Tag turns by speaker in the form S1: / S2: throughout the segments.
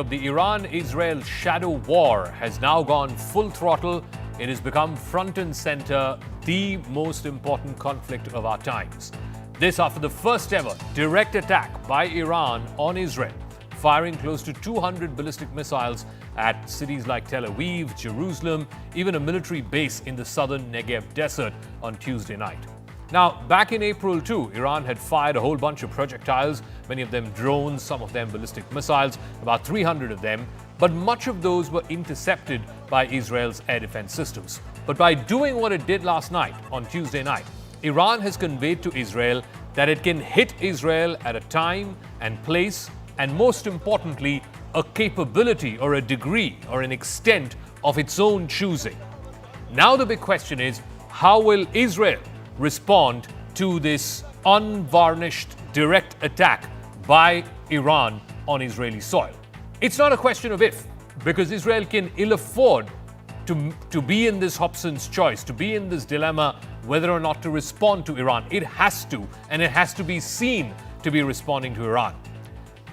S1: The Iran-Israel shadow war has now gone full throttle. It has become front and center, the most important conflict of our times. This after the first ever direct attack by Iran on Israel, firing close to 200 ballistic missiles at cities like Tel Aviv, Jerusalem, even a military base in the southern Negev desert on Tuesday night. Now, back in April too, Iran had fired a whole bunch of projectiles, many of them drones, some of them ballistic missiles, about 300 of them, but much of those were intercepted by Israel's air defense systems. But by doing what it did last night, on Tuesday night, Iran has conveyed to Israel that it can hit Israel at a time and place, and most importantly, a capability or a degree or an extent of its own choosing. Now the big question is, how will Israel respond to this unvarnished direct attack by Iran on Israeli soil? It's not a question of if, because Israel can ill afford to be in this Hobson's choice, to be in this dilemma whether or not to respond to Iran. It has to, and it has to be seen to be responding to Iran.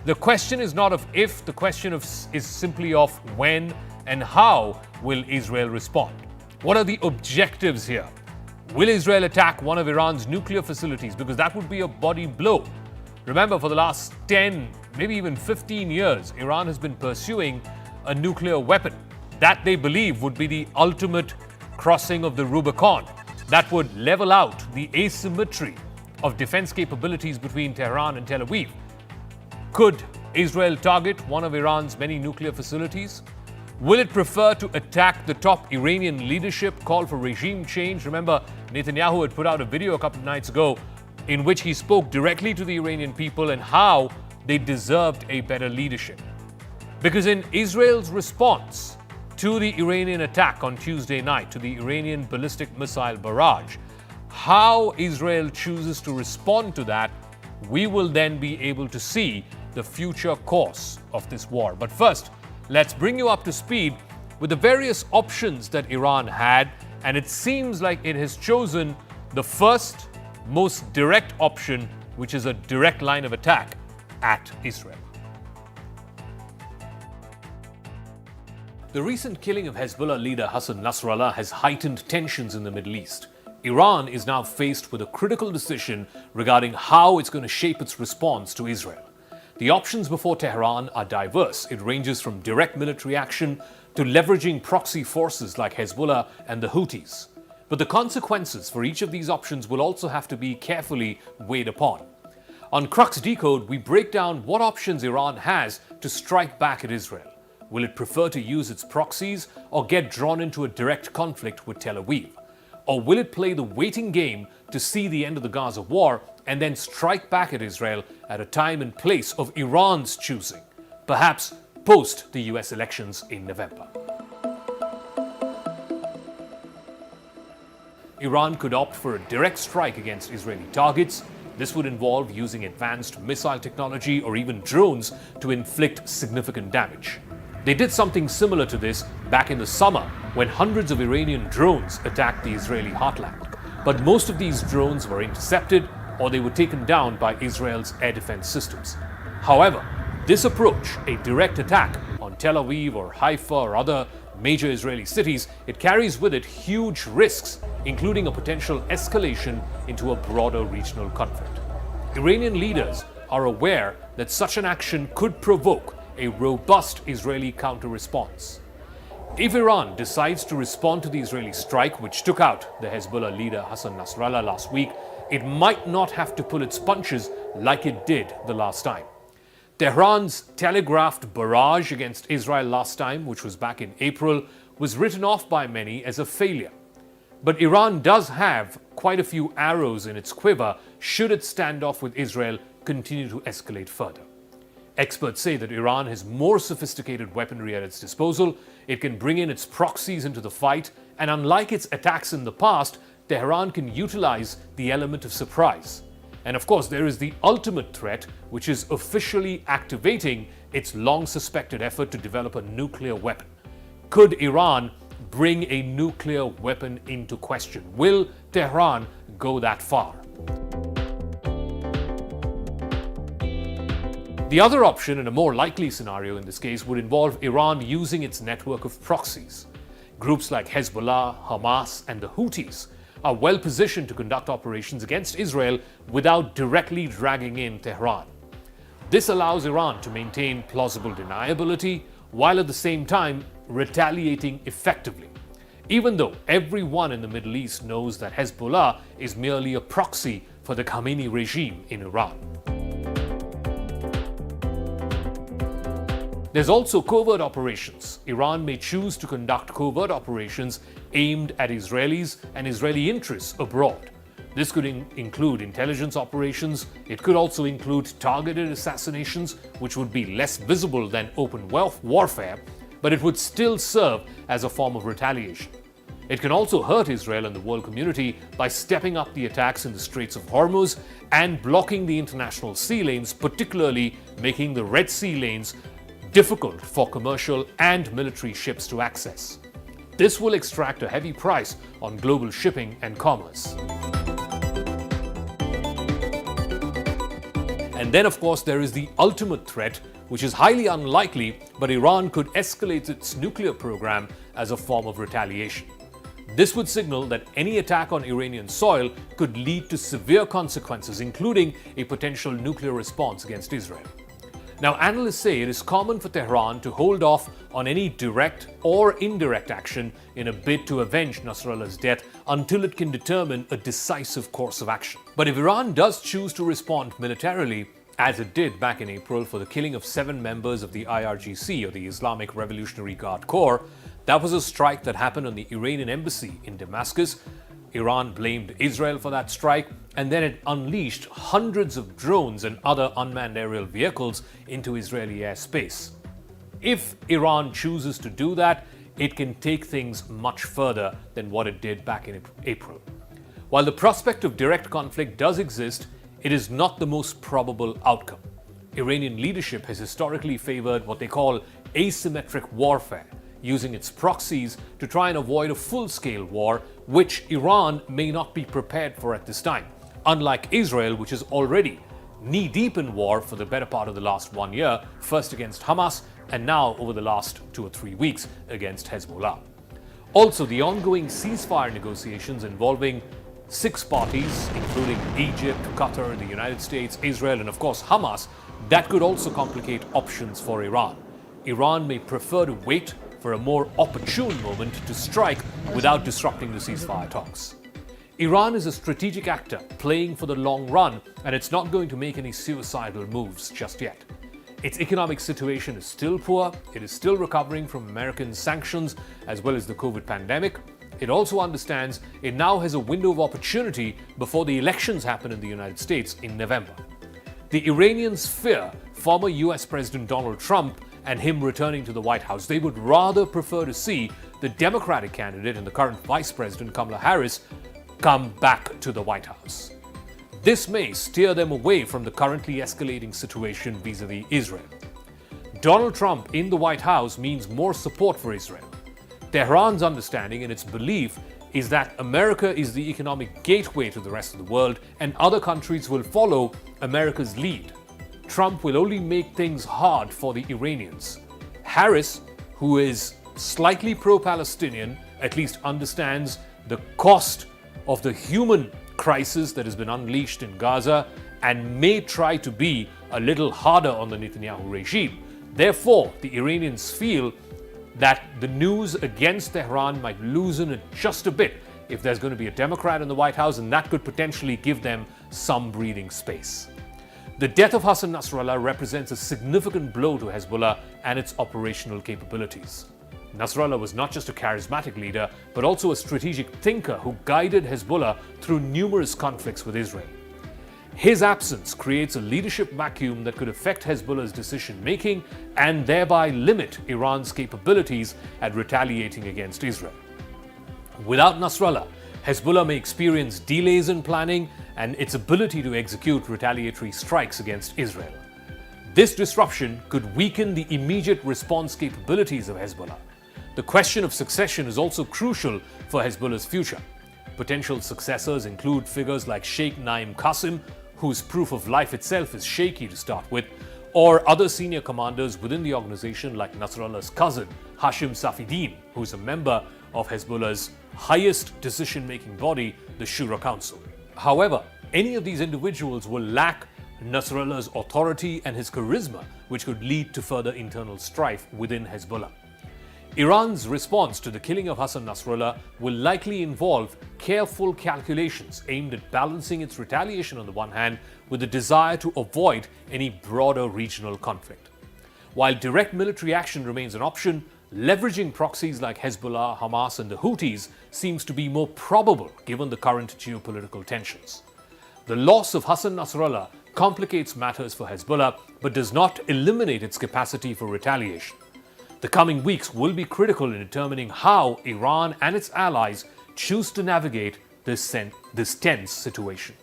S1: The question is not of if, the question is simply of when and how will Israel respond. What are the objectives here? Will Israel attack one of Iran's nuclear facilities? Because that would be a body blow. Remember, for the last 10, maybe even 15 years, Iran has been pursuing a nuclear weapon that they believe would be the ultimate crossing of the Rubicon, that would level out the asymmetry of defense capabilities between Tehran and Tel Aviv. Could Israel target one of Iran's many nuclear facilities? Will it prefer to attack the top Iranian leadership, call for regime change? Remember, Netanyahu had put out a video a couple of nights ago in which he spoke directly to the Iranian people and how they deserved a better leadership. Because in Israel's response to the Iranian attack on Tuesday night, to the Iranian ballistic missile barrage, how Israel chooses to respond to that, we will then be able to see the future course of this war. But first, let's bring you up to speed with the various options that Iran had, and it seems like it has chosen the first, most direct option, which is a direct line of attack at Israel. The recent killing of Hezbollah leader Hassan Nasrallah has heightened tensions in the Middle East. Iran is now faced with a critical decision regarding how it's going to shape its response to Israel. The options before Tehran are diverse. It ranges from direct military action to leveraging proxy forces like Hezbollah and the Houthis. But the consequences for each of these options will also have to be carefully weighed upon. On Crux Decode, we break down what options Iran has to strike back at Israel. Will it prefer to use its proxies or get drawn into a direct conflict with Tel Aviv? Or will it play the waiting game to see the end of the Gaza war and then strike back at Israel at a time and place of Iran's choosing, perhaps post the US elections in November? Iran could opt for a direct strike against Israeli targets. This would involve using advanced missile technology or even drones to inflict significant damage. They did something similar to this back in the summer when hundreds of Iranian drones attacked the Israeli heartland. But most of these drones were intercepted or they were taken down by Israel's air defense systems. However, this approach, a direct attack on Tel Aviv or Haifa or other major Israeli cities, it carries with it huge risks, including a potential escalation into a broader regional conflict. Iranian leaders are aware that such an action could provoke a robust Israeli counter-response. If Iran decides to respond to the Israeli strike, which took out the Hezbollah leader Hassan Nasrallah last week, it might not have to pull its punches like it did the last time. Tehran's telegraphed barrage against Israel last time, which was back in April, was written off by many as a failure. But Iran does have quite a few arrows in its quiver should its standoff with Israel continue to escalate further. Experts say that Iran has more sophisticated weaponry at its disposal. It can bring in its proxies into the fight, and unlike its attacks in the past, Tehran can utilize the element of surprise. And of course, there is the ultimate threat, which is officially activating its long-suspected effort to develop a nuclear weapon. Could Iran bring a nuclear weapon into question? Will Tehran go that far? The other option, and a more likely scenario in this case, would involve Iran using its network of proxies. Groups like Hezbollah, Hamas, and the Houthis are well positioned to conduct operations against Israel without directly dragging in Tehran. This allows Iran to maintain plausible deniability while at the same time retaliating effectively, even though everyone in the Middle East knows that Hezbollah is merely a proxy for the Khamenei regime in Iran. There's also covert operations. Iran may choose to conduct covert operations aimed at Israelis and Israeli interests abroad. This could include intelligence operations. It could also include targeted assassinations, which would be less visible than open warfare, but it would still serve as a form of retaliation. It can also hurt Israel and the world community by stepping up the attacks in the Straits of Hormuz and blocking the international sea lanes, particularly making the Red Sea lanes difficult for commercial and military ships to access. This will extract a heavy price on global shipping and commerce. And then, of course, there is the ultimate threat, which is highly unlikely, but Iran could escalate its nuclear program as a form of retaliation. This would signal that any attack on Iranian soil could lead to severe consequences, including a potential nuclear response against Israel. Now, analysts say it is common for Tehran to hold off on any direct or indirect action in a bid to avenge Nasrallah's death until it can determine a decisive course of action. But if Iran does choose to respond militarily, as it did back in April for the killing of 7 members of the IRGC, or the Islamic Revolutionary Guard Corps, that was a strike that happened on the Iranian embassy in Damascus. Iran blamed Israel for that strike, and then it unleashed hundreds of drones and other unmanned aerial vehicles into Israeli airspace. If Iran chooses to do that, it can take things much further than what it did back in April. While the prospect of direct conflict does exist, it is not the most probable outcome. Iranian leadership has historically favored what they call asymmetric warfare, using its proxies to try and avoid a full-scale war, which Iran may not be prepared for at this time, unlike Israel, which is already knee-deep in war for the better part of the last 1 year, first against Hamas and now over the last 2 or 3 weeks against Hezbollah. Also, the ongoing ceasefire negotiations involving 6 parties, including Egypt, Qatar, the United States, Israel, and of course Hamas, that could also complicate options for Iran. Iran may prefer to wait for a more opportune moment to strike without disrupting the ceasefire talks. Iran is a strategic actor playing for the long run, and it's not going to make any suicidal moves just yet. Its economic situation is still poor. It is still recovering from American sanctions as well as the COVID pandemic. It also understands it now has a window of opportunity before the elections happen in the United States in November. The Iranians fear former US President Donald Trump and him returning to the White House. They would rather prefer to see the Democratic candidate and the current Vice President Kamala Harris come back to the White House. This may steer them away from the currently escalating situation vis-à-vis Israel. Donald Trump in the White House means more support for Israel. Tehran's understanding and its belief is that America is the economic gateway to the rest of the world, and other countries will follow America's lead. Trump will only make things hard for the Iranians. Harris, who is slightly pro-Palestinian, at least understands the cost of the human crisis that has been unleashed in Gaza and may try to be a little harder on the Netanyahu regime. Therefore, the Iranians feel that the news against Tehran might loosen it just a bit if there's going to be a Democrat in the White House, and that could potentially give them some breathing space. The death of Hassan Nasrallah represents a significant blow to Hezbollah and its operational capabilities. Nasrallah was not just a charismatic leader, but also a strategic thinker who guided Hezbollah through numerous conflicts with Israel. His absence creates a leadership vacuum that could affect Hezbollah's decision-making and thereby limit Iran's capabilities at retaliating against Israel. Without Nasrallah, Hezbollah may experience delays in planning and its ability to execute retaliatory strikes against Israel. This disruption could weaken the immediate response capabilities of Hezbollah. The question of succession is also crucial for Hezbollah's future. Potential successors include figures like Sheikh Naim Qasim, whose proof of life itself is shaky to start with, or other senior commanders within the organization like Nasrallah's cousin, Hashim Safieddine, who's a member of Hezbollah's highest decision-making body, the Shura Council. However, any of these individuals will lack Nasrallah's authority and his charisma, which could lead to further internal strife within Hezbollah. Iran's response to the killing of Hassan Nasrallah will likely involve careful calculations aimed at balancing its retaliation on the one hand with the desire to avoid any broader regional conflict. While direct military action remains an option, leveraging proxies like Hezbollah, Hamas, and the Houthis seems to be more probable given the current geopolitical tensions. The loss of Hassan Nasrallah complicates matters for Hezbollah but does not eliminate its capacity for retaliation. The coming weeks will be critical in determining how Iran and its allies choose to navigate this tense situation.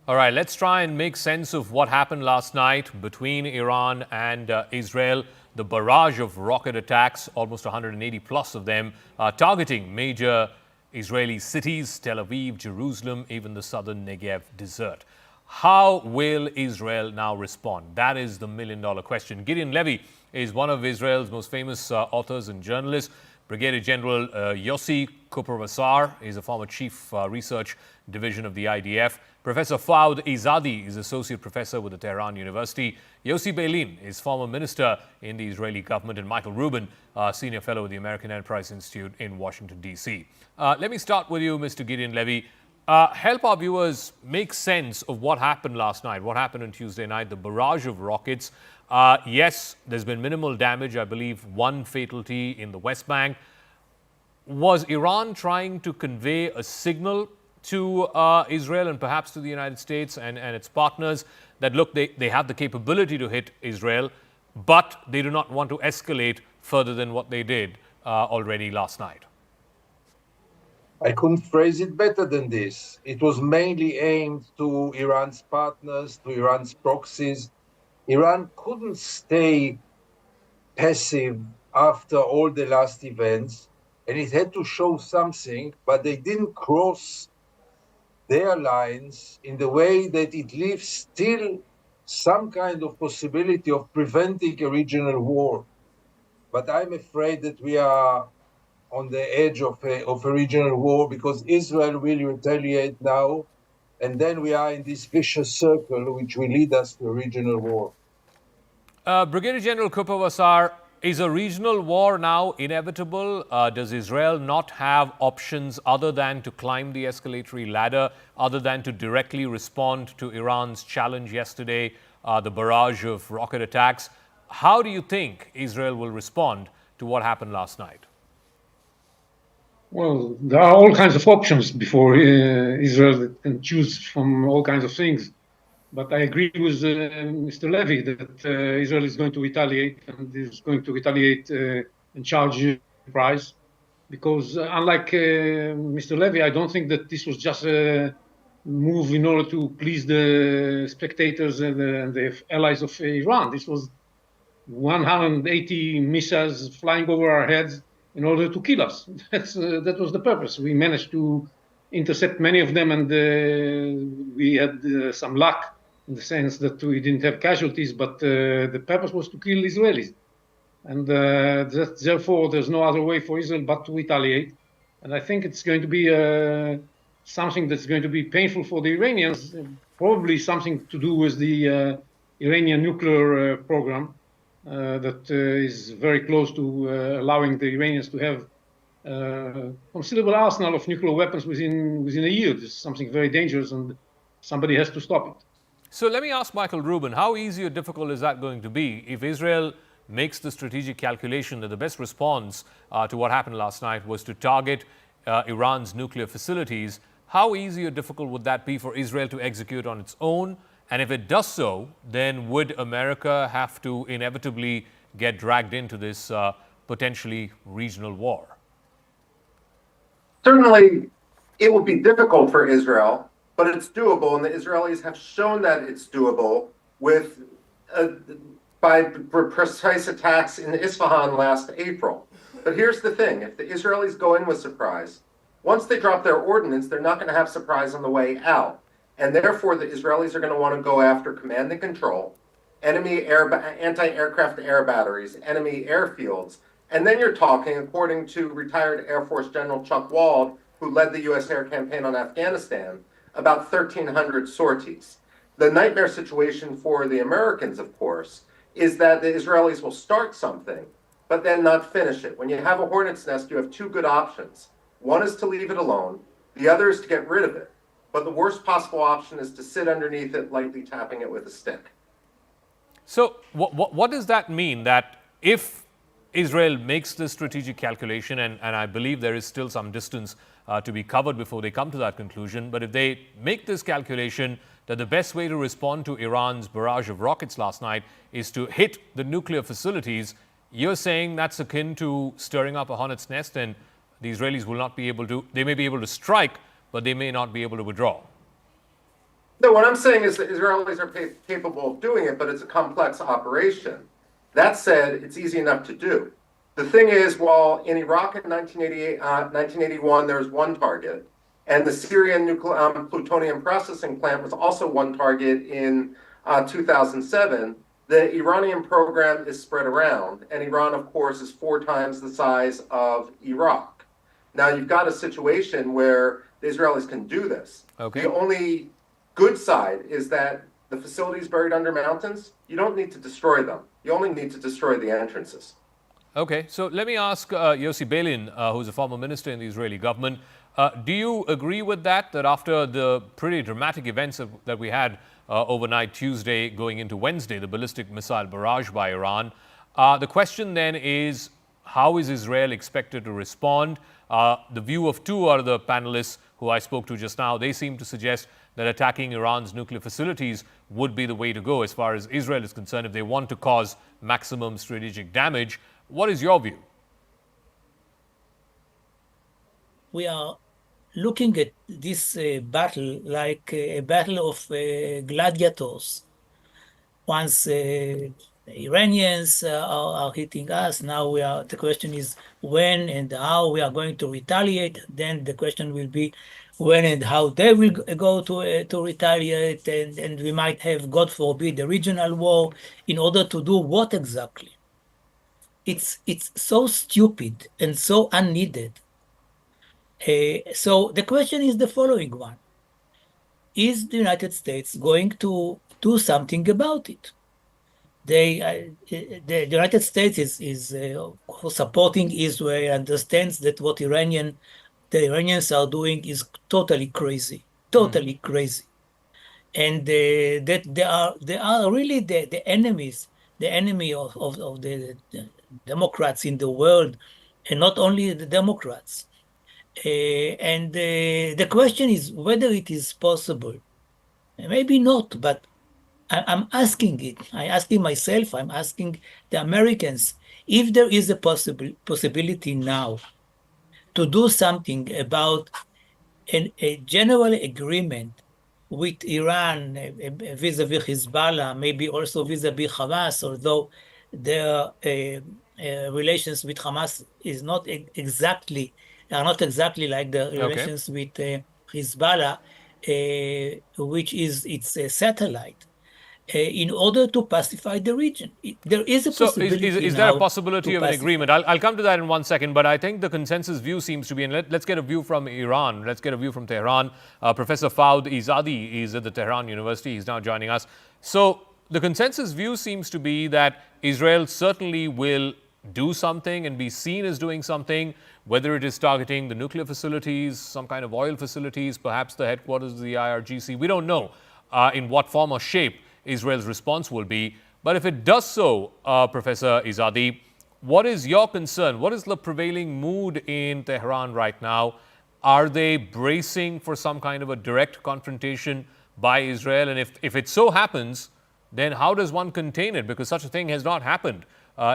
S1: All right, let's try and make sense of what happened last night between Iran and Israel. The barrage of rocket attacks, almost 180 plus of them, targeting major Israeli cities, Tel Aviv, Jerusalem, even the southern Negev desert. How will Israel now respond? That is the million-dollar question. Gideon Levy is one of Israel's most famous authors and journalists. Brigadier General Yossi Kuperwasar is a former chief research division of the IDF. Professor Fouad Izadi is associate professor with the Tehran University. Yossi Beilin is former minister in the Israeli government, and Michael Rubin, senior fellow at the American Enterprise Institute in Washington, D.C. Let me start with you, Mr. Gideon Levy. Help our viewers make sense of what happened last night, what happened on Tuesday night, the barrage of rockets. Yes, there's been minimal damage, I believe one fatality in the West Bank. Was Iran trying to convey a signal to Israel and perhaps to the United States and its partners that, look, they have the capability to hit Israel, but they do not want to escalate further than what they did already last night?
S2: I couldn't phrase it better than this. It was mainly aimed to Iran's partners, to Iran's proxies. Iran couldn't stay passive after all the last events, and it had to show something, but they didn't cross their lines in the way that it leaves still some kind of possibility of preventing a regional war. But I'm afraid that we are on the edge of a regional war because Israel will retaliate now, and then we are in this vicious circle which will lead us to a regional war.
S1: Brigadier General Kuperwasar, is a regional war now inevitable? Does Israel not have options other than to climb the escalatory ladder, other than to directly respond to Iran's challenge yesterday, the barrage of rocket attacks? How do you think Israel will respond to what happened last night?
S3: Well, there are all kinds of options before Israel can choose from all kinds of things. But I agree with Mr. Levy that Israel is going to retaliate and is going to retaliate and charge a price. Because unlike Mr. Levy, I don't think that this was just a move in order to please the spectators and the allies of Iran. This was 180 missiles flying over our heads in order to kill us. That was the purpose. We managed to intercept many of them, and we had some luck in the sense that we didn't have casualties, but the purpose was to kill Israelis. And therefore, there's no other way for Israel but to retaliate. And I think it's going to be something that's going to be painful for the Iranians, probably something to do with the Iranian nuclear program. That is very close to allowing the Iranians to have considerable arsenal of nuclear weapons within a year. This is something very dangerous, and somebody has to stop it.
S1: So let me ask Michael Rubin, how easy or difficult is that going to be if Israel makes the strategic calculation that the best response to what happened last night was to target Iran's nuclear facilities? How easy or difficult would that be for Israel to execute on its own? And if it does so, then would America have to inevitably get dragged into this potentially regional war?
S4: Certainly, it will be difficult for Israel, but it's doable, and the Israelis have shown that it's doable with by precise attacks in Isfahan last April. But here's the thing: if the Israelis go in with surprise, once they drop their ordnance, they're not going to have surprise on the way out. And therefore, the Israelis are going to want to go after command and control. anti-aircraft air batteries, enemy airfields. And then you're talking, according to retired Air Force General Chuck Wald, who led the U.S. air campaign on Afghanistan, about 1,300 sorties. The nightmare situation for the Americans, of course, is that the Israelis will start something, but then not finish it. When you have a hornet's nest, you have two good options. One is to leave it alone. The other is to get rid of it. But the worst possible option is to sit underneath it, lightly tapping it with a stick.
S1: So, what does that mean? That if Israel makes this strategic calculation, and I believe there is still some distance to be covered before they come to that conclusion, but if they make this calculation that the best way to respond to Iran's barrage of rockets last night is to hit the nuclear facilities, you're saying that's akin to stirring up a hornet's nest, and the Israelis will not be able to, they may be able to strike, but they may not be able to withdraw.
S4: No, what I'm saying is that Israelis are capable of doing it, but it's a complex operation. That said, it's easy enough to do. The thing is, while in Iraq in 1981, there was one target, and the Syrian plutonium processing plant was also one target in 2007, the Iranian program is spread around, and Iran, of course, is 4 times the size of Iraq. Now, you've got a situation where the Israelis can do this.
S1: Okay.
S4: The only good side is that the facilities buried under mountains, you don't need to destroy them. You only need to destroy the entrances.
S1: Okay, so let me ask Yossi Beilin, who's a former minister in the Israeli government, do you agree with that after the pretty dramatic events that we had overnight Tuesday going into Wednesday, the ballistic missile barrage by Iran, the question then is, how is Israel expected to respond? The view of 2 out of the panelists who I spoke to just now, they seem to suggest that attacking Iran's nuclear facilities would be the way to go as far as Israel is concerned if they want to cause maximum strategic damage. What is your view?
S5: We are looking at this battle like a battle of gladiators. Once Iranians are hitting us, now the question is when and how we are going to retaliate. Then the question will be when and how they will go to retaliate, and we might have, God forbid, a regional war in order to do what exactly? It's so stupid and so unneeded. So the question is the following one. Is the United States going to do something about it? The United States is supporting Israel, understands that what the Iranians are doing is totally crazy, crazy. And that they are really the enemies, the enemy of the Democrats in the world, and not only the Democrats. And the question is whether it is possible. Maybe not, but I'm asking it. I'm asking myself, I'm asking the Americans, if there is a possibility now to do something about a general agreement with Iran vis-a-vis Hezbollah, maybe also vis-a-vis Hamas, although their relations with Hamas are not exactly like the relations with Hezbollah, which is its satellite. In order to pacify the region, there is a possibility.
S1: So, is there a possibility of an agreement? I'll come to that in 1 second, but I think the consensus view seems to be, and let's get a view from Iran. Let's get a view from Tehran. Professor Vowed Izadi is at the Tehran University. He's now joining us. So, the consensus view seems to be that Israel certainly will do something and be seen as doing something, whether it is targeting the nuclear facilities, some kind of oil facilities, perhaps the headquarters of the IRGC. We don't know in what form or shape Israel's response will be. But if it does so, Professor Izadi, what is your concern? What is the prevailing mood in Tehran right now? Are they bracing for some kind of a direct confrontation by Israel? And if it so happens, then how does one contain it? Because such a thing has not happened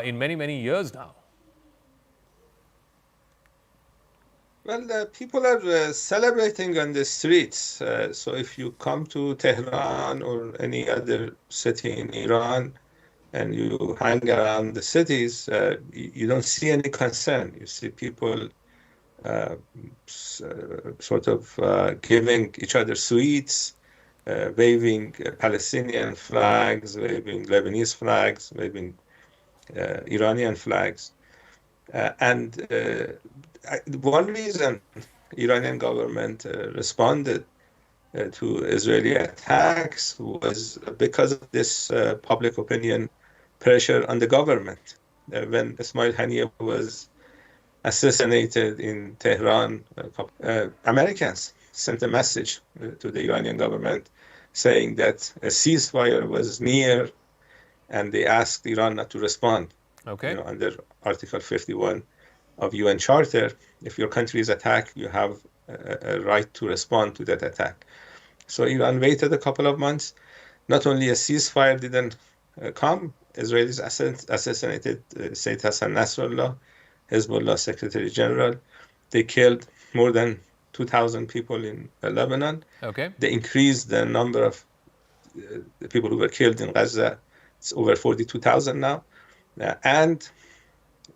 S1: in many, many years now.
S6: Well, people are celebrating on the streets. So if you come to Tehran or any other city in Iran and you hang around the cities, you don't see any concern. You see people sort of giving each other sweets, waving Palestinian flags, waving Lebanese flags, waving Iranian flags. One reason Iranian government responded to Israeli attacks was because of this public opinion pressure on the government. When Ismail Haniyeh was assassinated in Tehran, Americans sent a message to the Iranian government saying that a ceasefire was near, and they asked Iran not to respond.
S1: Okay.
S6: Under Article 51 of UN Charter, if your country is attacked, you have a right to respond to that attack. So Iran waited a couple of months. Not only a ceasefire didn't come, Israelis assassinated Sayyid Hassan Nasrallah, Hezbollah Secretary General. They killed more than 2,000 people in Lebanon.
S1: Okay.
S6: They increased the number of the people who were killed in Gaza. It's over 42,000 now. And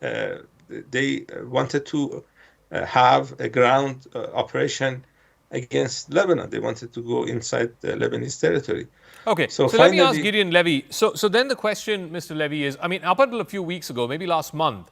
S6: they wanted to have a ground operation against Lebanon. They wanted to go inside the Lebanese territory.
S1: Okay, so let me ask Gideon Levy. So then the question, Mr. Levy, is, I mean, up until a few weeks ago, maybe last month,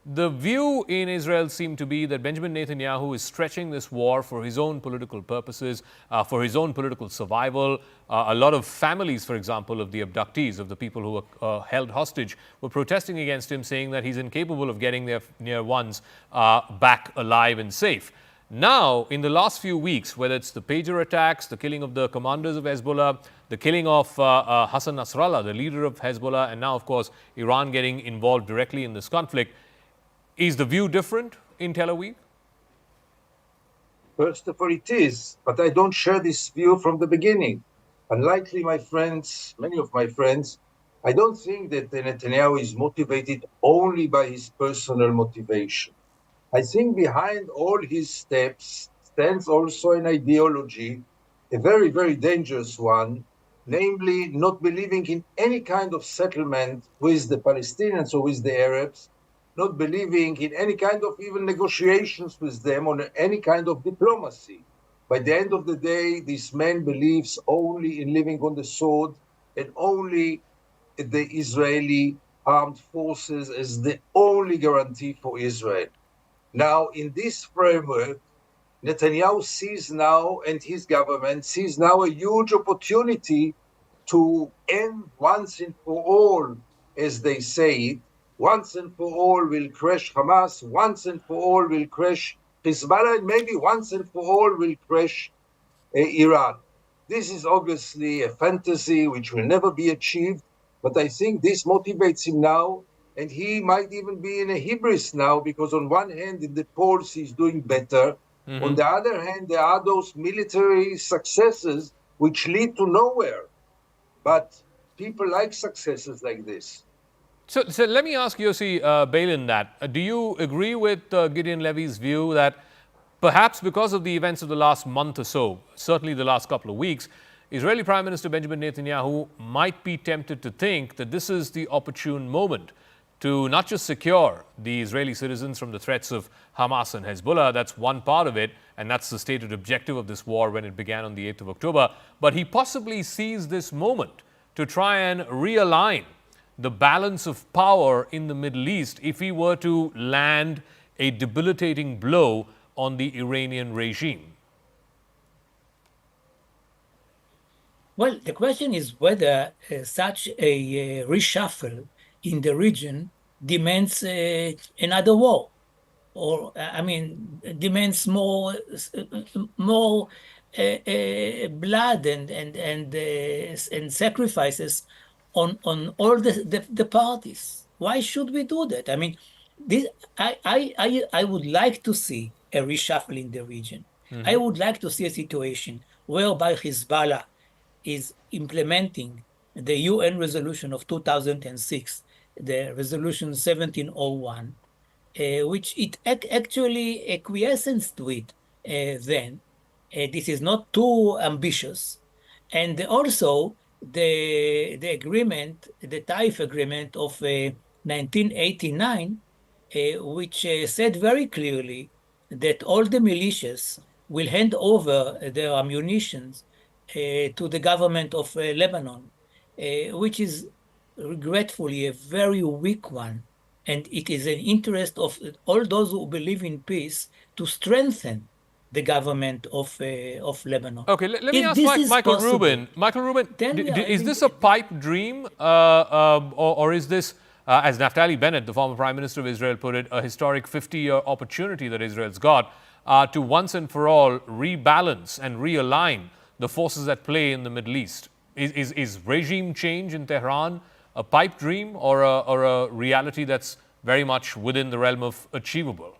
S1: the view in Israel seemed to be that Benjamin Netanyahu is stretching this war for his own political purposes, for his own political survival. A lot of families, for example, of the abductees, of the people who were held hostage, were protesting against him, saying that he's incapable of getting their near ones back alive and safe. Now, in the last few weeks, whether it's the pager attacks, the killing of the commanders of Hezbollah, the killing of Hassan Nasrallah, the leader of Hezbollah, and now, of course, Iran getting involved directly in this conflict, is the view different in Tel Aviv?
S2: First of all, it is, but I don't share this view from the beginning. Unlikely, my friends, many of my friends, I don't think that Netanyahu is motivated only by his personal motivation. I think behind all his steps stands also an ideology, a very, very dangerous one, namely not believing in any kind of settlement with the Palestinians or with the Arabs, not believing in any kind of even negotiations with them on any kind of diplomacy. By the end of the day, this man believes only in living on the sword and only the Israeli armed forces as the only guarantee for Israel. Now, in this framework, Netanyahu sees now, and his government sees now, a huge opportunity to end once and for all, as they say it, once and for all will crash Hamas, once and for all will crash Hezbollah, and maybe once and for all will crash Iran. This is obviously a fantasy which will never be achieved, but I think this motivates him now, and he might even be in a hubris now, because on one hand, in the polls, he's doing better. Mm-hmm. On the other hand, there are those military successes which lead to nowhere. But people like successes like this.
S1: So let me ask Yossi Beilin that. Do you agree with Gideon Levy's view that perhaps because of the events of the last month or so, certainly the last couple of weeks, Israeli Prime Minister Benjamin Netanyahu might be tempted to think that this is the opportune moment to not just secure the Israeli citizens from the threats of Hamas and Hezbollah, that's one part of it, and that's the stated objective of this war when it began on the 8th of October, but he possibly sees this moment to try and realign the balance of power in the Middle East if he were to land a debilitating blow on the Iranian regime?
S5: Well, the question is whether such a reshuffle in the region demands another war, or demands more blood and sacrifices on all the parties. Why should we do that? I mean, I would like to see a reshuffle in the region. Mm-hmm. I would like to see a situation whereby Hezbollah is implementing the UN resolution of 2006, the resolution 1701, which it actually acquiesces to it then. This is not too ambitious. And also the agreement, the Taif agreement of 1989, which said very clearly that all the militias will hand over their ammunition to the government of Lebanon, which is regretfully a very weak one. And it is an interest of all those who believe in peace to strengthen the government of Lebanon.
S1: Okay, let me
S5: If
S1: ask
S5: this is
S1: Michael
S5: possible,
S1: Rubin. Michael Rubin,
S5: then we are
S1: is
S5: having
S1: this a pipe dream, or is this, as Naftali Bennett, the former Prime Minister of Israel, put it, a historic 50-year opportunity that Israel's got to once and for all rebalance and realign the forces at play in the Middle East? Is regime change in Tehran a pipe dream or a reality that's very much within the realm of achievable?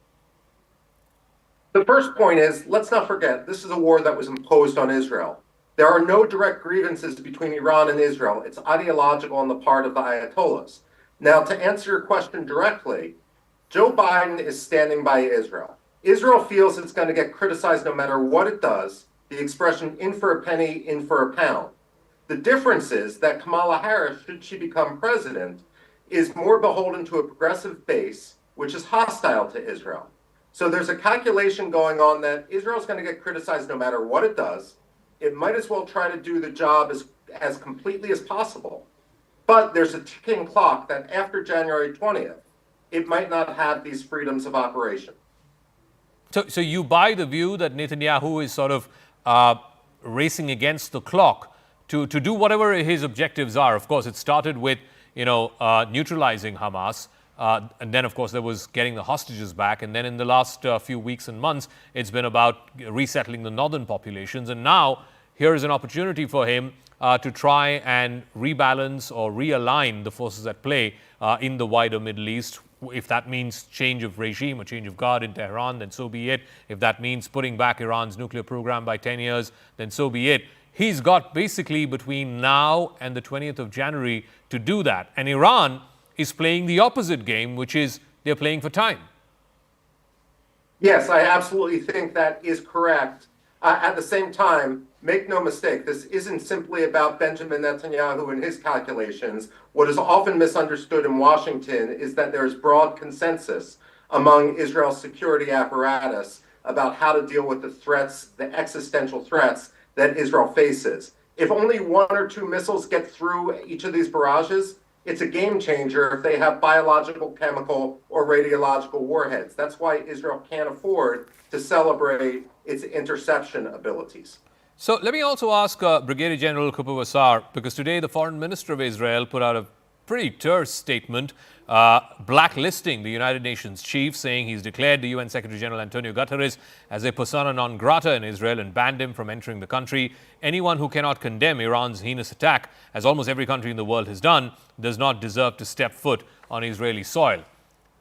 S4: The first point is, let's not forget, this is a war that was imposed on Israel. There are no direct grievances between Iran and Israel. It's ideological on the part of the Ayatollahs. Now, to answer your question directly, Joe Biden is standing by Israel. Israel feels it's going to get criticized no matter what it does, the expression in for a penny, in for a pound. The difference is that Kamala Harris, should she become president, is more beholden to a progressive base, which is hostile to Israel. So there's a calculation going on that Israel's going to get criticized no matter what it does. It might as well try to do the job as completely as possible. But there's a ticking clock that after January 20th, it might not have these freedoms of operation.
S1: So you buy the view that Netanyahu is sort of racing against the clock to do whatever his objectives are. Of course, it started with neutralizing Hamas. And then, of course, there was getting the hostages back. And then in the last few weeks and months, it's been about resettling the northern populations. And now here is an opportunity for him to try and rebalance or realign the forces at play in the wider Middle East. If that means change of regime or change of guard in Tehran, then so be it. If that means putting back Iran's nuclear program by 10 years, then so be it. He's got basically between now and the 20th of January to do that. And Iran is playing the opposite game, which is they're playing for time.
S4: Yes, I absolutely think that is correct. At the same time, make no mistake, this isn't simply about Benjamin Netanyahu and his calculations. What is often misunderstood in Washington is that there's broad consensus among Israel's security apparatus about how to deal with the threats, the existential threats that Israel faces. If only one or two missiles get through each of these barrages, it's a game changer if they have biological, chemical, or radiological warheads. That's why Israel can't afford to celebrate its interception abilities.
S1: So let me also ask Brigadier General Cooper Wassar, because today the Foreign Minister of Israel put out a pretty terse statement blacklisting the United Nations chief, saying he's declared the UN Secretary General Antonio Guterres as a persona non grata in Israel and banned him from entering the country. Anyone who cannot condemn Iran's heinous attack, as almost every country in the world has done, does not deserve to step foot on Israeli soil.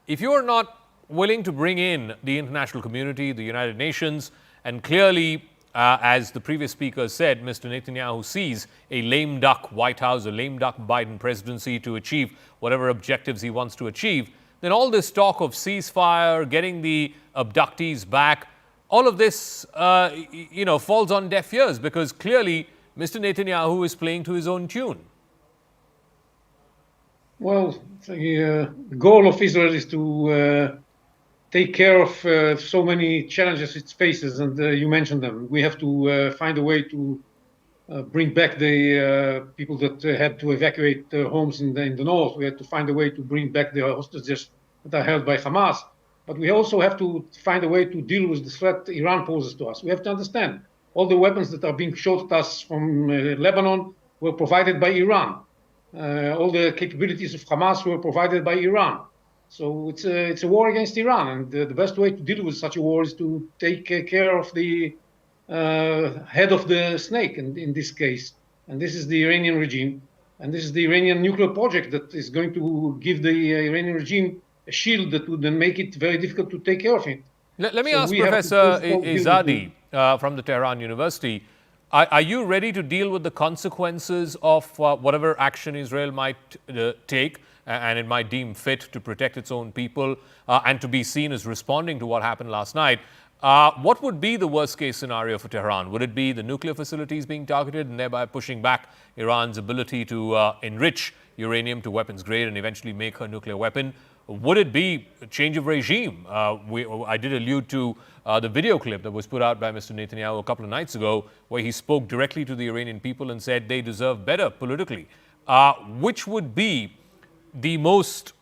S1: If you are not willing to bring in the international community, the United Nations, and clearly, as the previous speaker said, Mr. Netanyahu sees a lame duck White House, a lame duck Biden presidency to achieve whatever objectives he wants to achieve, then all this talk of ceasefire, getting the abductees back, all of this, falls on deaf ears because clearly Mr. Netanyahu is playing to his own tune.
S3: Well, the goal of Israel is to take care of so many challenges it faces, and you mentioned them. We have to find a way to bring back the people that had to evacuate their homes in the north. We have to find a way to bring back the hostages that are held by Hamas. But we also have to find a way to deal with the threat Iran poses to us. We have to understand all the weapons that are being shot at us from Lebanon were provided by Iran. All the capabilities of Hamas were provided by Iran. So it's a war against Iran, and the best way to deal with such a war is to take care of the head of the snake in this case. And this is the Iranian regime, and this is the Iranian nuclear project that is going to give the Iranian regime a shield that would then make it very difficult to take care of it.
S1: Let me ask Professor Izadi from the Tehran University, are you ready to deal with the consequences of whatever action Israel might take and it might deem fit to protect its own people and to be seen as responding to what happened last night? What would be the worst case scenario for Tehran? Would it be the nuclear facilities being targeted and thereby pushing back Iran's ability to enrich uranium to weapons grade and eventually make her nuclear weapon? would it be a change of regime? I did allude to the video clip that was put out by Mr. Netanyahu a couple of nights ago, where he spoke directly to the Iranian people and said they deserve better politically. Which would be the most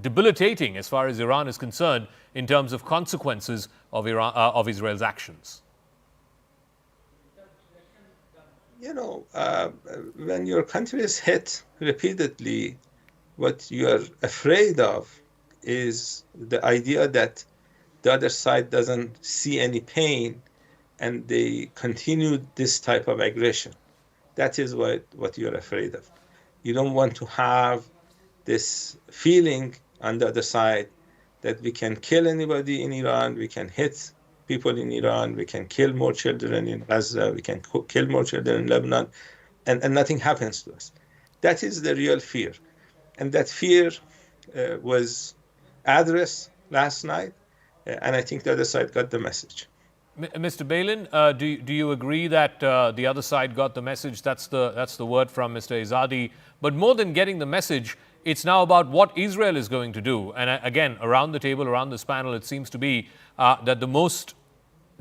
S1: debilitating, as far as Iran is concerned, in terms of consequences of Israel's actions?
S6: You know, when your country is hit repeatedly, what you are afraid of is the idea that the other side doesn't see any pain and they continue this type of aggression. That is what you're afraid of. You don't want to have this feeling on the other side that we can kill anybody in Iran, we can hit people in Iran, we can kill more children in Gaza, we can kill more children in Lebanon, and nothing happens to us. That is the real fear. And that fear was addressed last night, and I think the other side got the message.
S1: Mr. Balin, do you agree that the other side got the message? That's the word from Mr. Izadi. But more than getting the message, it's now about what Israel is going to do. And again, around the table, around this panel, it seems to be that the most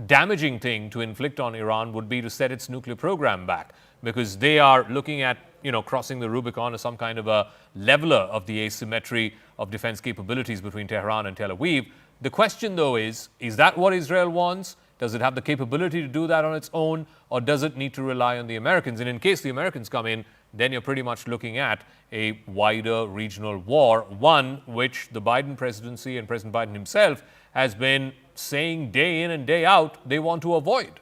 S1: damaging thing to inflict on Iran would be to set its nuclear program back, because they are looking at, crossing the Rubicon as some kind of a leveler of the asymmetry of defense capabilities between Tehran and Tel Aviv. The question, though, is that what Israel wants? Does it have the capability to do that on its own, or does it need to rely on the Americans? And in case the Americans come in, then you're pretty much looking at a wider regional war, one which the Biden presidency and President Biden himself has been saying day in and day out they want to avoid.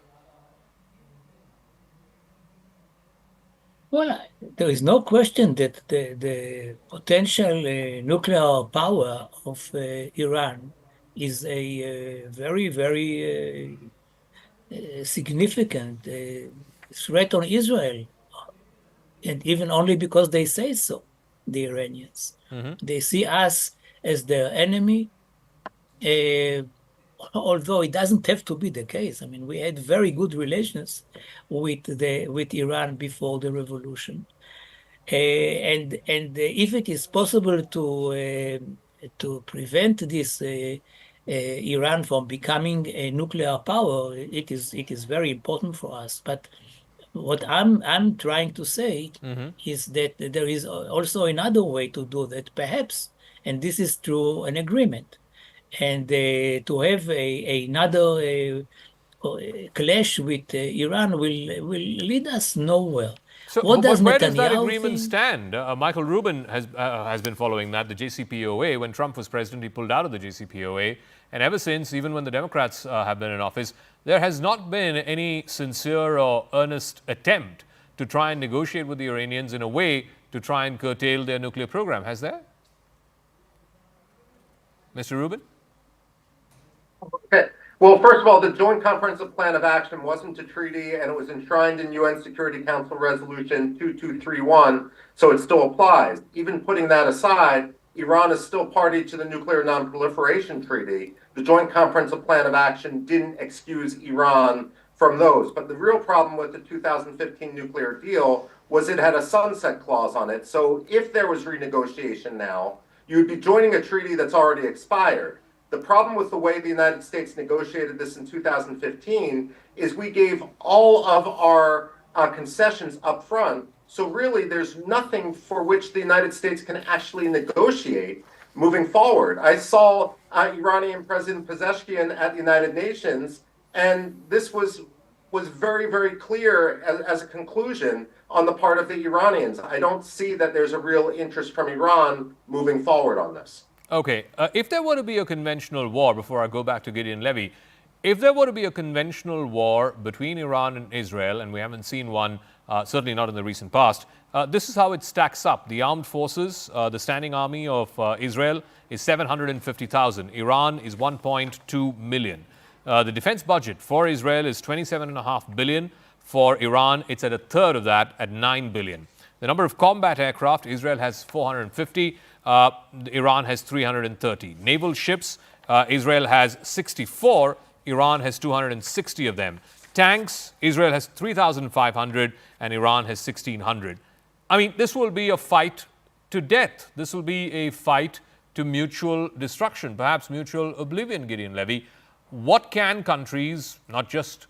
S5: Well, there is no question that the potential nuclear power of Iran is a very, very significant threat on Israel, and even only because they say so, the Iranians. Mm-hmm. They see us as their enemy, although it doesn't have to be the case. I mean, we had very good relations with Iran before the revolution, and if it is possible to prevent this Iran from becoming a nuclear power, it is very important for us. But what I'm trying to say mm-hmm. is that there is also another way to do that, perhaps, and this is through an agreement. And to have another clash with Iran will lead us nowhere.
S1: So, where does that agreement stand? Michael Rubin has been following that, the JCPOA. When Trump was president, he pulled out of the JCPOA. And ever since, even when the Democrats have been in office, there has not been any sincere or earnest attempt to try and negotiate with the Iranians in a way to try and curtail their nuclear program. Has there? Mr. Rubin?
S4: Okay. Well, first of all, the Joint Comprehensive Plan of Action wasn't a treaty, and it was enshrined in UN Security Council Resolution 2231, so it still applies. Even putting that aside, Iran is still party to the Nuclear Non-Proliferation Treaty. The Joint Comprehensive Plan of Action didn't excuse Iran from those. But the real problem with the 2015 nuclear deal was it had a sunset clause on it. So if there was renegotiation now, you'd be joining a treaty that's already expired. The problem with the way the United States negotiated this in 2015 is we gave all of our concessions up front. So really, there's nothing for which the United States can actually negotiate moving forward. I saw Iranian President Pezeshkian at the United Nations, and this was very, very clear as a conclusion on the part of the Iranians. I don't see that there's a real interest from Iran moving forward on this.
S1: Okay, if there were to be a conventional war, before I go back to Gideon Levy, if there were to be a conventional war between Iran and Israel, and we haven't seen one, certainly not in the recent past, this is how it stacks up. The armed forces, the standing army of Israel is 750,000. Iran is 1.2 million. The defense budget for Israel is $27.5 billion. For Iran, it's at a third of that, at $9 billion. The number of combat aircraft, Israel has 450. Iran has 330. Naval ships, Israel has 64. Iran has 260 of them. Tanks, Israel has 3,500 and Iran has 1,600. I mean, this will be a fight to death. This will be a fight to mutual destruction, perhaps mutual oblivion, Gideon Levy. What can countries, not just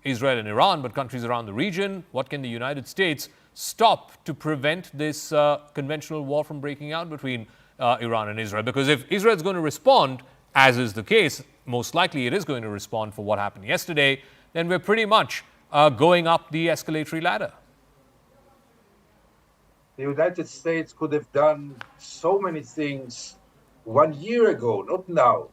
S1: Israel and Iran, but countries around the region, what can the United States stop to prevent this conventional war from breaking out between Iran and Israel? Because if Israel is going to respond, as is the case, most likely it is going to respond for what happened yesterday, then we're pretty much going up the escalatory ladder.
S2: The United States could have done so many things 1 year ago, not now.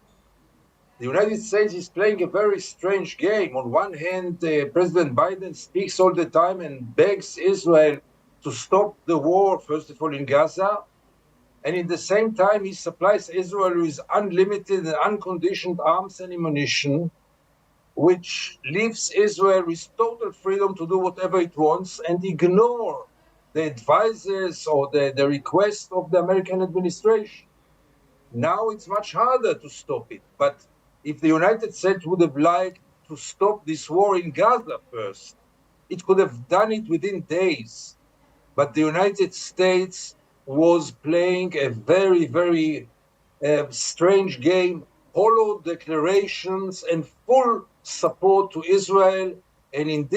S2: The United States is playing a very strange game. On one hand, President Biden speaks all the time and begs Israel to stop the war, first of all, in Gaza. And in the same time, he supplies Israel with unlimited and unconditioned arms and ammunition, which leaves Israel with total freedom to do whatever it wants and ignore the advices or the request of the American administration. Now it's much harder to stop it. But if the United States would have liked to stop this war in Gaza first, it could have done it within days. But the United States was playing a very, very strange game, hollow declarations and full support to Israel. And in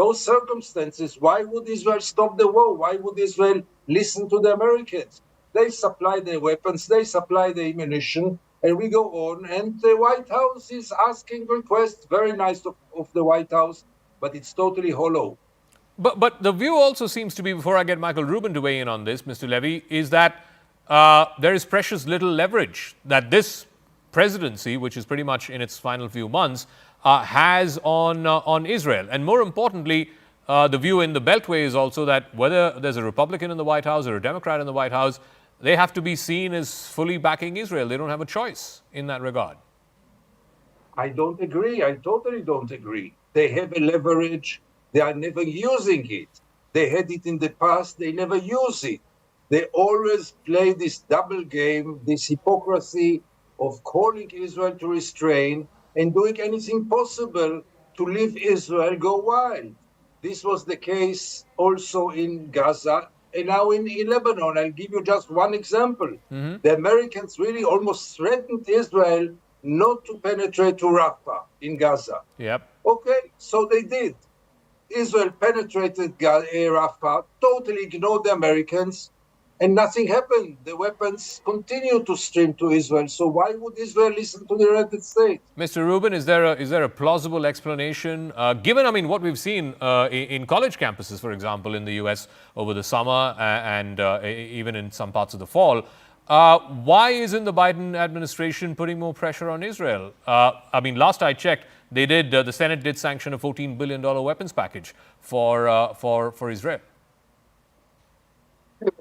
S2: those circumstances, why would Israel stop the war? Why would Israel listen to the Americans? They supply the weapons, they supply the ammunition, and we go on. And the White House is asking requests, very nice of the White House, but it's totally hollow.
S1: But the view also seems to be, before I get Michael Rubin to weigh in on this, Mr. Levy, is that there is precious little leverage that this presidency, which is pretty much in its final few months, has on Israel. And more importantly, the view in the Beltway is also that whether there's a Republican in the White House or a Democrat in the White House, they have to be seen as fully backing Israel. They don't have a choice in that regard.
S2: I don't agree. I totally don't agree. They have a leverage. They are never using it. They had it in the past. They never use it. They always play this double game, this hypocrisy of calling Israel to restrain and doing anything possible to leave Israel go wild. This was the case also in Gaza and now in Lebanon. I'll give you just one example. The Americans really almost threatened Israel not to penetrate to Rafah in Gaza.
S1: Yep.
S2: Okay, so they did. Israel penetrated Rafah, totally ignored the Americans, and nothing happened. The weapons continue to stream to Israel. So why would Israel listen to the United States?
S1: Mr. Rubin, is there a plausible explanation, given, I mean, what we've seen in college campuses, for example, in the U.S. over the summer and even in some parts of the fall? Why isn't the Biden administration putting more pressure on Israel? I mean, last I checked, they did. The Senate did sanction a $14 billion weapons package for Israel.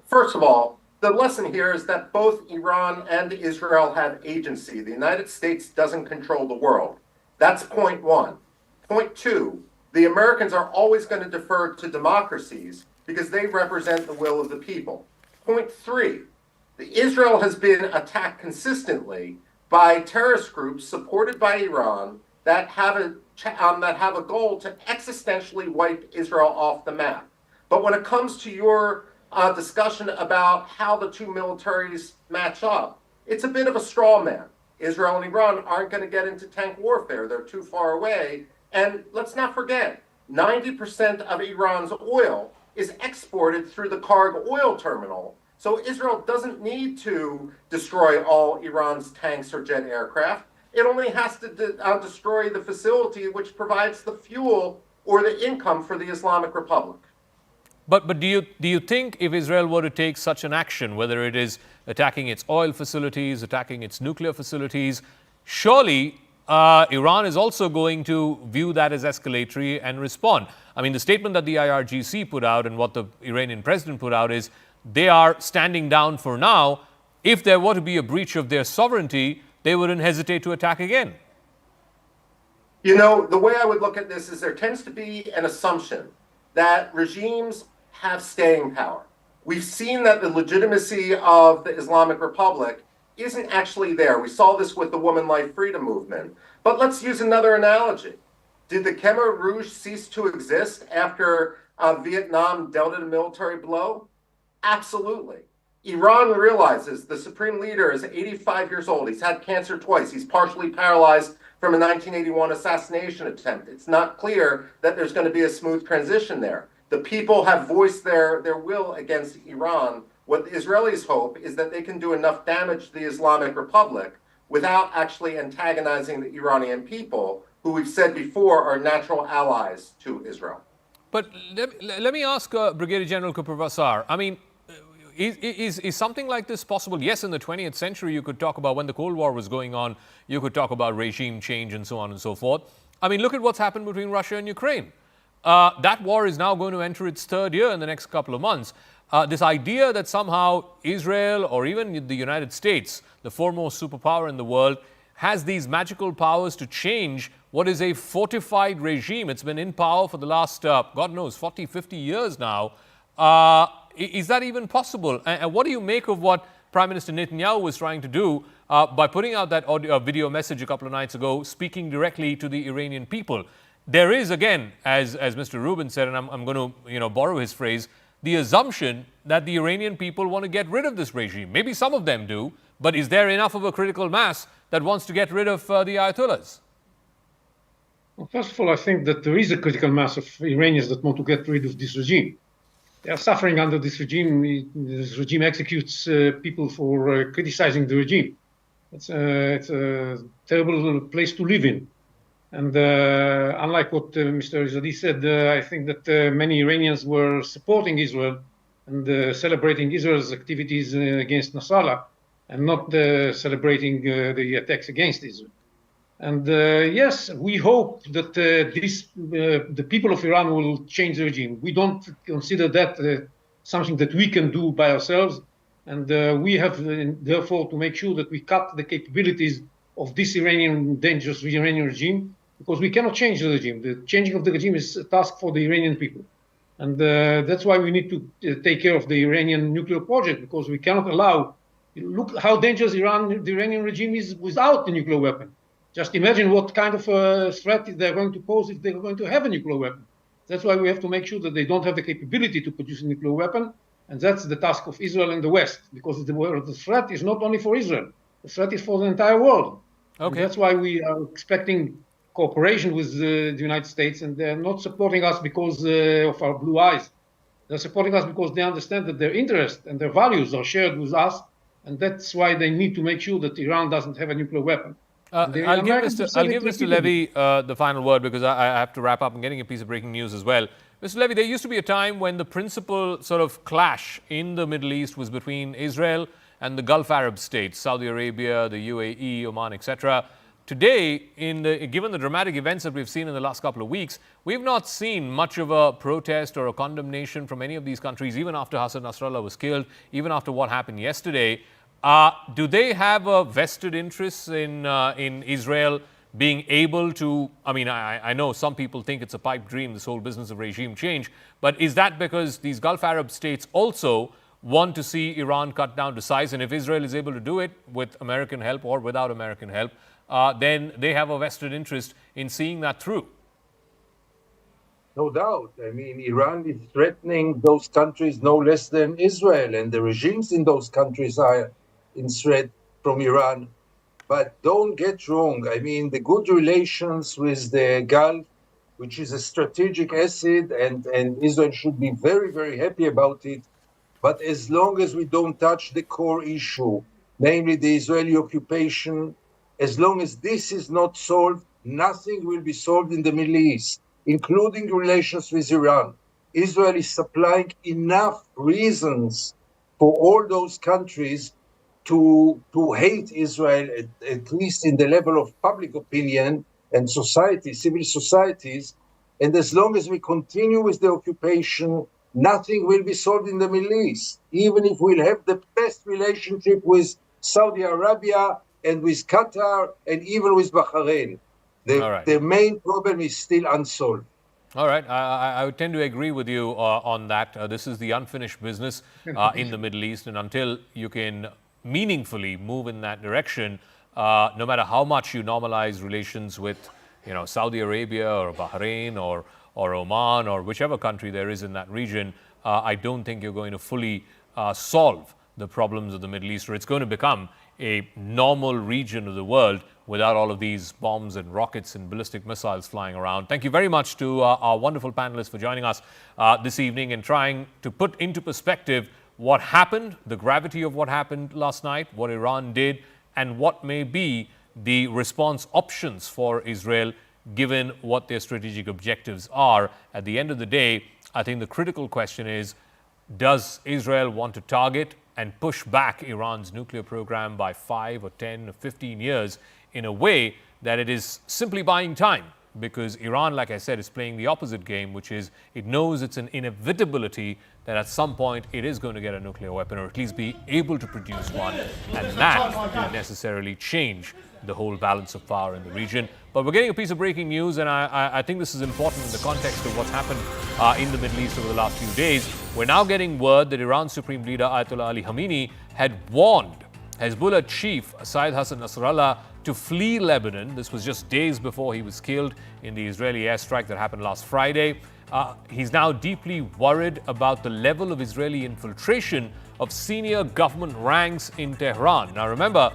S4: First of all, the lesson here is that both Iran and Israel have agency. The United States doesn't control the world. That's point one. Point two, the Americans are always going to defer to democracies because they represent the will of the people. Point three, Israel has been attacked consistently by terrorist groups supported by Iran that have a goal to existentially wipe Israel off the map. But when it comes to your discussion about how the two militaries match up, it's a bit of a straw man. Israel and Iran aren't going to get into tank warfare. They're too far away. And let's not forget, 90% of Iran's oil is exported through the Karg oil terminal. So Israel doesn't need to destroy all Iran's tanks or jet aircraft. It only has to destroy the facility which provides the fuel or the income for the Islamic Republic.
S1: But do you think if Israel were to take such an action, whether it is attacking its oil facilities, attacking its nuclear facilities, surely Iran is also going to view that as escalatory and respond? I mean, the statement that the IRGC put out and what the Iranian president put out is they are standing down for now. If there were to be a breach of their sovereignty, they wouldn't hesitate to attack again.
S4: You know, the way I would look at this is there tends to be an assumption that regimes have staying power. We've seen that the legitimacy of the Islamic Republic isn't actually there. We saw this with the Woman Life Freedom Movement. But let's use another analogy. Did the Khmer Rouge cease to exist after Vietnam dealt it a military blow? Absolutely. Iran realizes the supreme leader is 85 years old. He's had cancer twice. He's partially paralyzed from a 1981 assassination attempt. It's not clear that there's going to be a smooth transition there. The people have voiced their will against Iran. What the Israelis hope is that they can do enough damage to the Islamic Republic without actually antagonizing the Iranian people, who we've said before are natural allies to Israel.
S1: But let me ask Brigadier General Kuprabasar. I mean, is something like this possible? Yes, in the 20th century, you could talk about when the Cold War was going on, you could talk about regime change and so on and so forth. I mean, look at what's happened between Russia and Ukraine. That war is now going to enter its third year in the next couple of months. This idea that somehow Israel or even the United States, the foremost superpower in the world, has these magical powers to change what is a fortified regime. It's been in power for the last, God knows, 40, 50 years now. Is that even possible? And what do you make of what Prime Minister Netanyahu was trying to do by putting out that video message a couple of nights ago, speaking directly to the Iranian people? There is, again, as Mr. Rubin said, and I'm going to borrow his phrase, the assumption that the Iranian people want to get rid of this regime. Maybe some of them do, but is there enough of a critical mass that wants to get rid of the Ayatollahs?
S3: Well, first of all, I think that there is a critical mass of Iranians that want to get rid of this regime. They are suffering under this regime. This regime executes people for criticizing the regime. It's a terrible place to live in. And unlike what Mr. Izadi said, I think that many Iranians were supporting Israel and celebrating Israel's activities against Nasrallah, and not celebrating the attacks against Israel. And yes, we hope that the people of Iran will change the regime. We don't consider that something that we can do by ourselves. And we have, therefore, to make sure that we cut the capabilities of this dangerous Iranian regime, because we cannot change the regime. The changing of the regime is a task for the Iranian people. And that's why we need to take care of the Iranian nuclear project, because we cannot allow. Look how dangerous the Iranian regime is without the nuclear weapon. Just imagine what kind of threat they're going to pose if they're going to have a nuclear weapon. That's why we have to make sure that they don't have the capability to produce a nuclear weapon. And that's the task of Israel and the West, because the threat is not only for Israel. The threat is for the entire world. Okay. And that's why we are expecting cooperation with the United States, and they're not supporting us because of our blue eyes. They're supporting us because they understand that their interests and their values are shared with us, and that's why they need to make sure that Iran doesn't have a nuclear weapon.
S1: I'll give Mr. Levy the final word, because I have to wrap up. I'm getting a piece of breaking news as well. Mr. Levy, there used to be a time when the principal sort of clash in the Middle East was between Israel and the Gulf Arab states, Saudi Arabia, the UAE, Oman, etc. Today, given the dramatic events that we've seen in the last couple of weeks, we've not seen much of a protest or a condemnation from any of these countries, even after Hassan Nasrallah was killed, even after what happened yesterday. Do they have a vested interest in Israel being able to, I mean, I know some people think it's a pipe dream, this whole business of regime change, but is that because these Gulf Arab states also want to see Iran cut down to size? And if Israel is able to do it with American help or without American help, then they have a vested interest in seeing that through.
S2: No doubt. I mean, Iran is threatening those countries no less than Israel, and the regimes in those countries are in threat from Iran. But don't get wrong. I mean, the good relations with the Gulf, which is a strategic asset, and Israel should be very, very happy about it. But as long as we don't touch the core issue, namely the Israeli occupation, as long as this is not solved, nothing will be solved in the Middle East, including relations with Iran. Israel is supplying enough reasons for all those countries to hate Israel, at least in the level of public opinion and society, civil societies. And as long as we continue with the occupation, nothing will be solved in the Middle East, even if we'll have the best relationship with Saudi Arabia and with Qatar and even with Bahrain. The main problem is still unsolved.
S1: All right. I would tend to agree with you on that. This is the unfinished business in the Middle East, and until you can meaningfully move in that direction, no matter how much you normalize relations with, Saudi Arabia or Bahrain or Oman or whichever country there is in that region, I don't think you're going to fully solve the problems of the Middle East, or it's going to become a normal region of the world without all of these bombs and rockets and ballistic missiles flying around. Thank you very much to our wonderful panelists for joining us this evening and trying to put into perspective what happened, the gravity of what happened last night, what Iran did, and what may be the response options for Israel given what their strategic objectives are. At the end of the day, I think the critical question is, does Israel want to target and push back Iran's nuclear program by 5 or 10 or 15 years in a way that it is simply buying time? Because Iran, like I said, is playing the opposite game, which is it knows it's an inevitability that at some point it is going to get a nuclear weapon, or at least be able to produce one, and that will necessarily change the whole balance of power in the region. But we're getting a piece of breaking news, and I think this is important in the context of what's happened in the Middle East over the last few days. We're now getting word that Iran's Supreme Leader Ayatollah Ali Khamenei had warned Hezbollah chief Saeed Hassan Nasrallah to flee Lebanon. This was just days before he was killed in the Israeli airstrike that happened last Friday. He's now deeply worried about the level of Israeli infiltration of senior government ranks in Tehran. Now remember,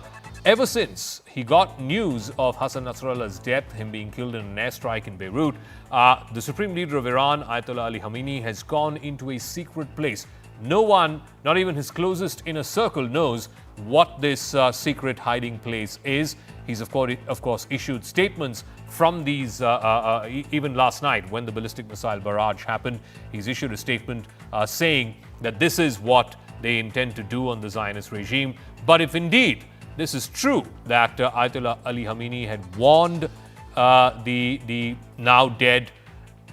S1: ever since he got news of Hassan Nasrallah's death, him being killed in an airstrike in Beirut, the Supreme Leader of Iran, Ayatollah Ali Khamenei, has gone into a secret place. No one, not even his closest inner circle, knows what this secret hiding place is. He's of course issued statements from these, even last night when the ballistic missile barrage happened. He's issued a statement saying that this is what they intend to do on the Zionist regime. But if indeed this is true, that Ayatollah Ali Khamenei had warned the now dead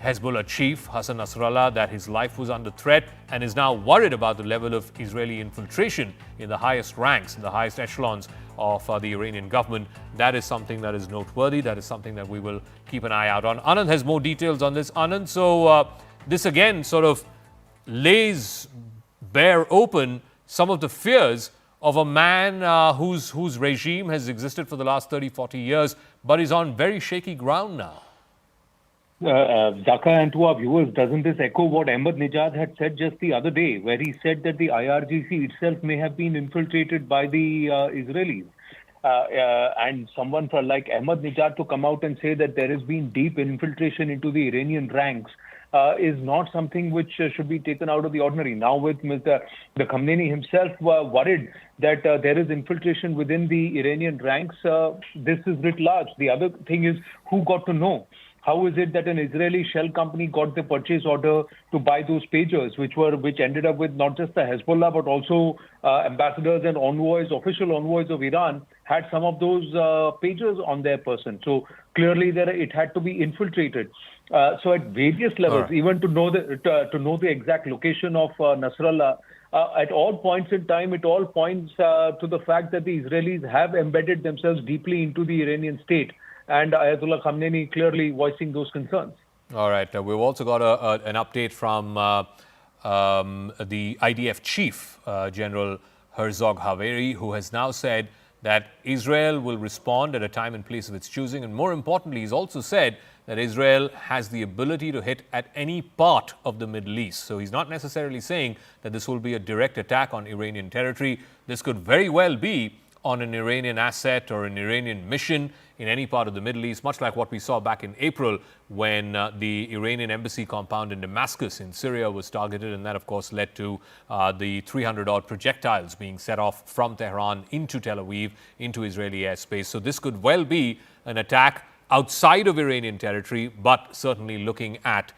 S1: Hezbollah chief Hassan Nasrallah that his life was under threat, and is now worried about the level of Israeli infiltration in the highest ranks, in the highest echelons of the Iranian government, that is something that is noteworthy. That is something that we will keep an eye out on. Anand has more details on this. Anand, so this again sort of lays bare open some of the fears of a man whose regime has existed for the last 30, 40 years, but is on very shaky ground now.
S7: Zaka, and to our viewers, doesn't this echo what Ahmadinejad had said just the other day, where he said that the IRGC itself may have been infiltrated by the Israelis? And someone like Ahmadinejad to come out and say that there has been deep infiltration into the Iranian ranks is not something which should be taken out of the ordinary. Now with the Khamenei himself worried that there is infiltration within the Iranian ranks, this is writ large. The other thing is, who got to know? How is it that an Israeli shell company got the purchase order to buy those pagers, which ended up with not just the Hezbollah, but also ambassadors and envoys, official envoys of Iran, had some of those pagers on their person. So clearly it had to be infiltrated. So at various levels, right, even to know the exact location of Nasrallah, at all points in time, it all points to the fact that the Israelis have embedded themselves deeply into the Iranian state. And Ayatollah Khamenei clearly voicing those concerns.
S1: All right. We've also got an update from the IDF chief, General Herzog Haveri, who has now said that Israel will respond at a time and place of its choosing. And more importantly, he's also said that Israel has the ability to hit at any part of the Middle East. So he's not necessarily saying that this will be a direct attack on Iranian territory. This could very well be on an Iranian asset or an Iranian mission in any part of the Middle East, much like what we saw back in April when the Iranian embassy compound in Damascus in Syria was targeted, and that of course led to the 300-odd projectiles being set off from Tehran into Tel Aviv, into Israeli airspace. So this could well be an attack outside of Iranian territory, but certainly looking at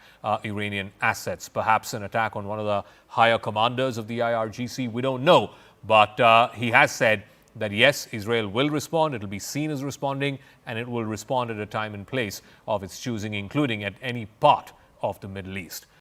S1: Iranian assets. Perhaps an attack on one of the higher commanders of the IRGC, we don't know. But he has said that yes, Israel will respond, it will be seen as responding, and it will respond at a time and place of its choosing, including at any part of the Middle East.